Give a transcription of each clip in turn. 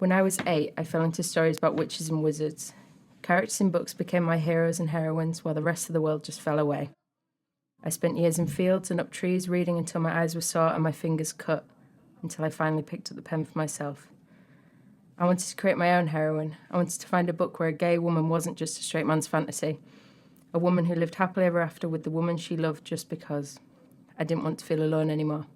When I was 8, I fell into stories about witches and wizards. Characters in books became my heroes and heroines, while the rest of the world just fell away. I spent years in fields and up trees reading until my eyes were sore and my fingers cut, until I finally picked up the pen for myself. I wanted to create my own heroine. I wanted to find a book where a gay woman wasn't just a straight man's fantasy. A woman who lived happily ever after with the woman she loved just because. I didn't want to feel alone anymore.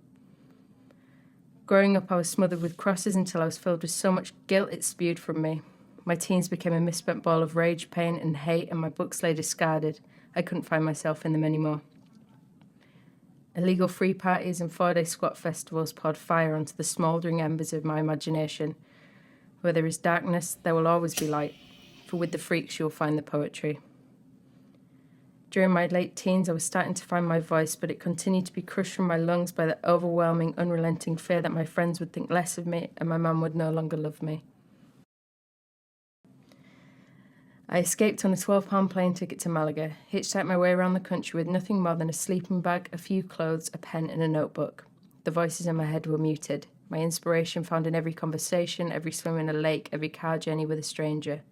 Growing up, I was smothered with crosses until I was filled with so much guilt it spewed from me. My teens became a misspent ball of rage, pain, and hate, and my books lay discarded. I couldn't find myself in them anymore. Illegal free parties and 4-day squat festivals poured fire onto the smouldering embers of my imagination. Where there is darkness, there will always be light, for with the freaks you will find the poetry. During my late teens, I was starting to find my voice, but it continued to be crushed from my lungs by the overwhelming, unrelenting fear that my friends would think less of me and my mum would no longer love me. I escaped on a £12 plane ticket to Malaga, hitchhiked my way around the country with nothing more than a sleeping bag, a few clothes, a pen and a notebook. The voices in my head were muted. My inspiration found in every conversation, every swim in a lake, every car journey with a stranger.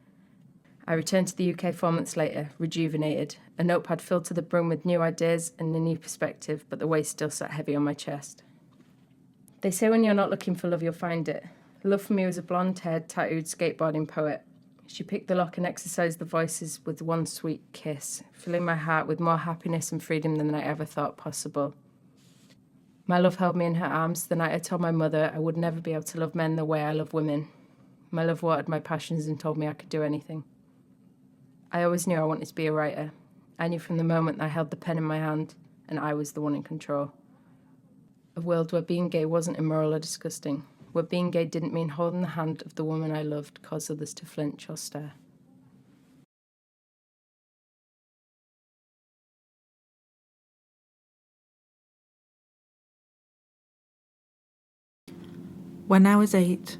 I returned to the UK 4 months later, rejuvenated, a notepad filled to the brim with new ideas and a new perspective, but the weight still sat heavy on my chest. They say when you're not looking for love, you'll find it. Love for me was a blonde-haired, tattooed skateboarding poet. She picked the lock and exercised the voices with one sweet kiss, filling my heart with more happiness and freedom than I ever thought possible. My love held me in her arms the night I told my mother I would never be able to love men the way I love women. My love watered my passions and told me I could do anything. I always knew I wanted to be a writer. I knew from the moment I held the pen in my hand, and I was the one in control. A world where being gay wasn't immoral or disgusting, where being gay didn't mean holding the hand of the woman I loved caused others to flinch or stare. When I was 8,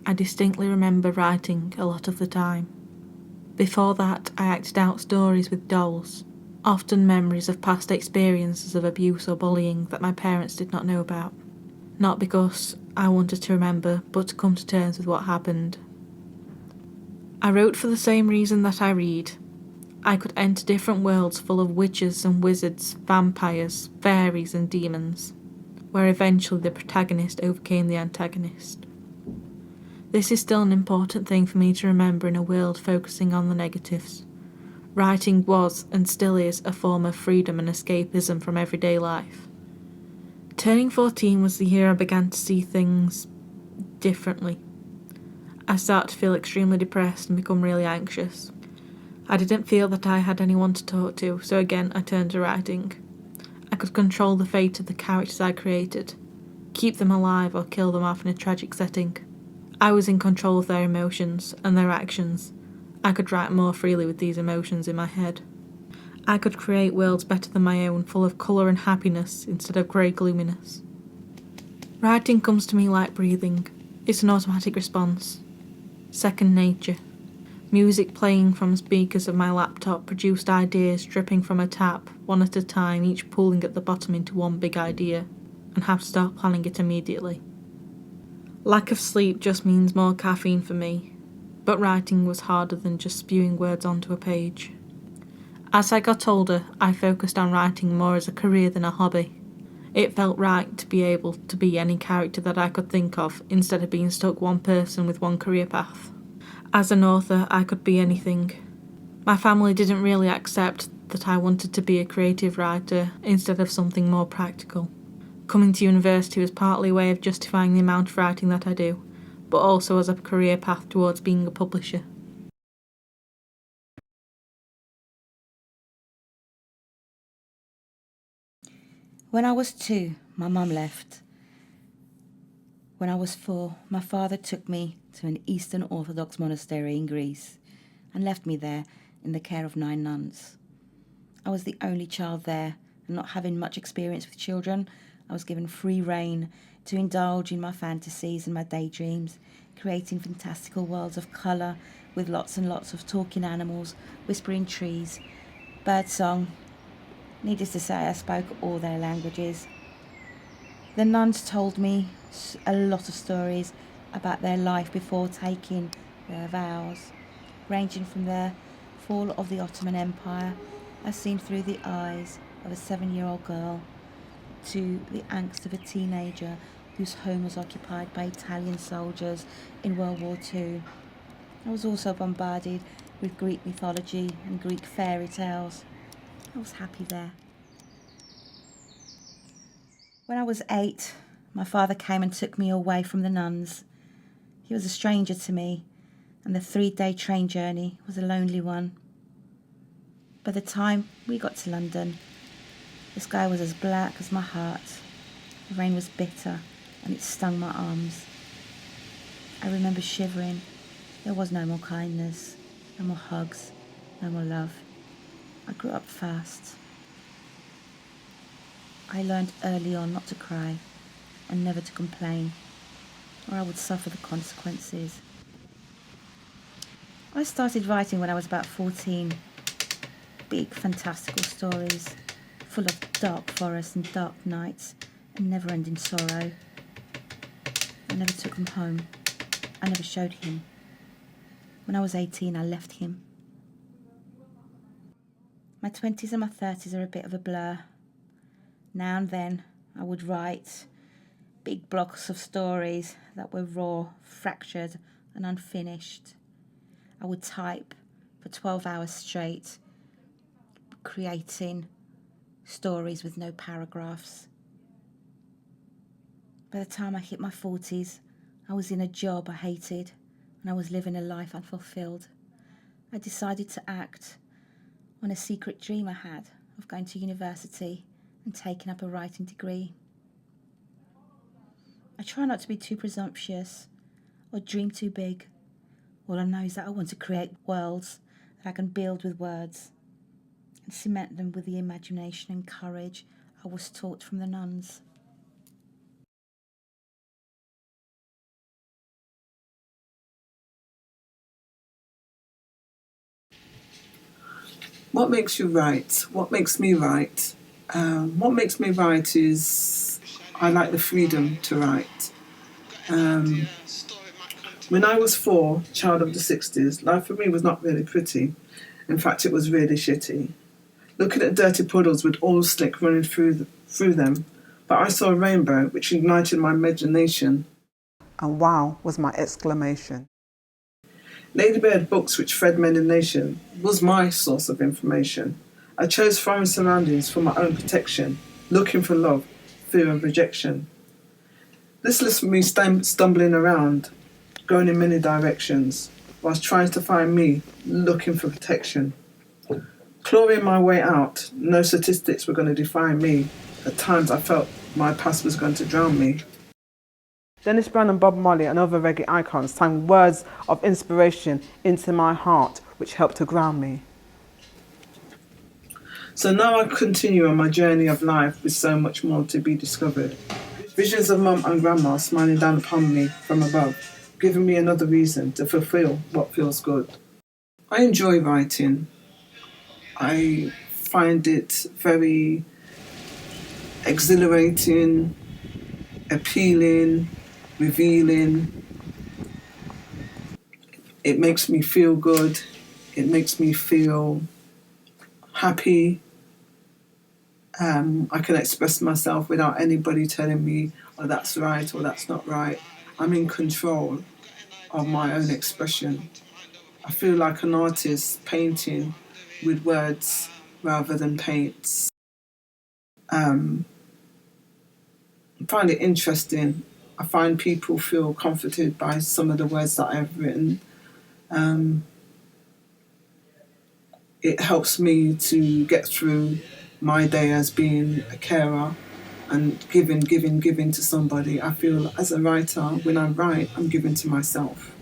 I distinctly remember writing a lot of the time. Before that, I acted out stories with dolls, often memories of past experiences of abuse or bullying that my parents did not know about. Not because I wanted to remember, but to come to terms with what happened. I wrote for the same reason that I read. I could enter different worlds full of witches and wizards, vampires, fairies and demons, where eventually the protagonist overcame the antagonist. This is still an important thing for me to remember in a world focusing on the negatives. Writing was, and still is, a form of freedom and escapism from everyday life. Turning 14 was the year I began to see things differently. I started to feel extremely depressed and become really anxious. I didn't feel that I had anyone to talk to, so again I turned to writing. I could control the fate of the characters I created, keep them alive or kill them off in a tragic setting. I was in control of their emotions and their actions. I could write more freely with these emotions in my head. I could create worlds better than my own, full of colour and happiness instead of grey gloominess. Writing comes to me like breathing. It's an automatic response. Second nature. Music playing from speakers of my laptop produced ideas dripping from a tap, one at a time, each pooling at the bottom into one big idea, and have to start planning it immediately. Lack of sleep just means more caffeine for me, but writing was harder than just spewing words onto a page. As I got older, I focused on writing more as a career than a hobby. It felt right to be able to be any character that I could think of, instead of being stuck one person with one career path. As an author, I could be anything. My family didn't really accept that I wanted to be a creative writer instead of something more practical. Coming to university was partly a way of justifying the amount of writing that I do, but also as a career path towards being a publisher. When I was 2, my mum left. When I was 4, my father took me to an Eastern Orthodox monastery in Greece and left me there in the care of 9 nuns. I was the only child there, and not having much experience with children, I was given free rein to indulge in my fantasies and my daydreams, creating fantastical worlds of colour with lots and lots of talking animals, whispering trees, birdsong. Needless to say, I spoke all their languages. The nuns told me a lot of stories, about their life before taking their vows, ranging from the fall of the Ottoman Empire as seen through the eyes of a 7-year-old girl to the angst of a teenager whose home was occupied by Italian soldiers in World War II. I was also bombarded with Greek mythology and Greek fairy tales. I was happy there. When I was 8, my father came and took me away from the nuns. He was a stranger to me, and the 3-day train journey was a lonely one. By the time we got to London, the sky was as black as my heart. The rain was bitter, and it stung my arms. I remember shivering. There was no more kindness, no more hugs, no more love. I grew up fast. I learned early on not to cry and never to complain, or I would suffer the consequences. I started writing when I was about 14. Big, fantastical stories, full of dark forests and dark nights and never-ending sorrow. I never took him home. I never showed him. When I was 18, I left him. My 20s and my 30s are a bit of a blur. Now and then, I would write big blocks of stories that were raw, fractured, and unfinished. I would type for 12 hours straight, creating stories with no paragraphs. By the time I hit my 40s, I was in a job I hated, and I was living a life unfulfilled. I decided to act on a secret dream I had of going to university and taking up a writing degree. I try not to be too presumptuous or dream too big. All I know is that I want to create worlds that I can build with words and cement them with the imagination and courage I was taught from the nuns. What makes you write? What makes me write? What makes me write is I like the freedom to write. When I was 4, child of the 60s, life for me was not really pretty. In fact, it was really shitty. Looking at dirty puddles with oil slick running through them, but I saw a rainbow which ignited my imagination. And wow was my exclamation. Ladybird books which fed men in nation was my source of information. I chose foreign surroundings for my own protection, looking for love, fear of rejection. This left me stumbling around, going in many directions, whilst trying to find me, looking for protection. Clawing my way out, no statistics were going to define me. At times I felt my past was going to drown me. Dennis Brown and Bob Marley and other reggae icons sang words of inspiration into my heart, which helped to ground me. So now I continue on my journey of life with so much more to be discovered. Visions of mum and grandma smiling down upon me from above, giving me another reason to fulfill what feels good. I enjoy writing. I find it very exhilarating, appealing, revealing. It makes me feel good. It makes me feel happy. I can express myself without anybody telling me, oh, that's right or that's not right. I'm in control of my own expression. I feel like an artist painting with words rather than paints. I find it interesting. I find people feel comforted by some of the words that I've written. It helps me to get through my day as being a carer and giving to somebody. I feel as a writer, when I write, I'm giving to myself.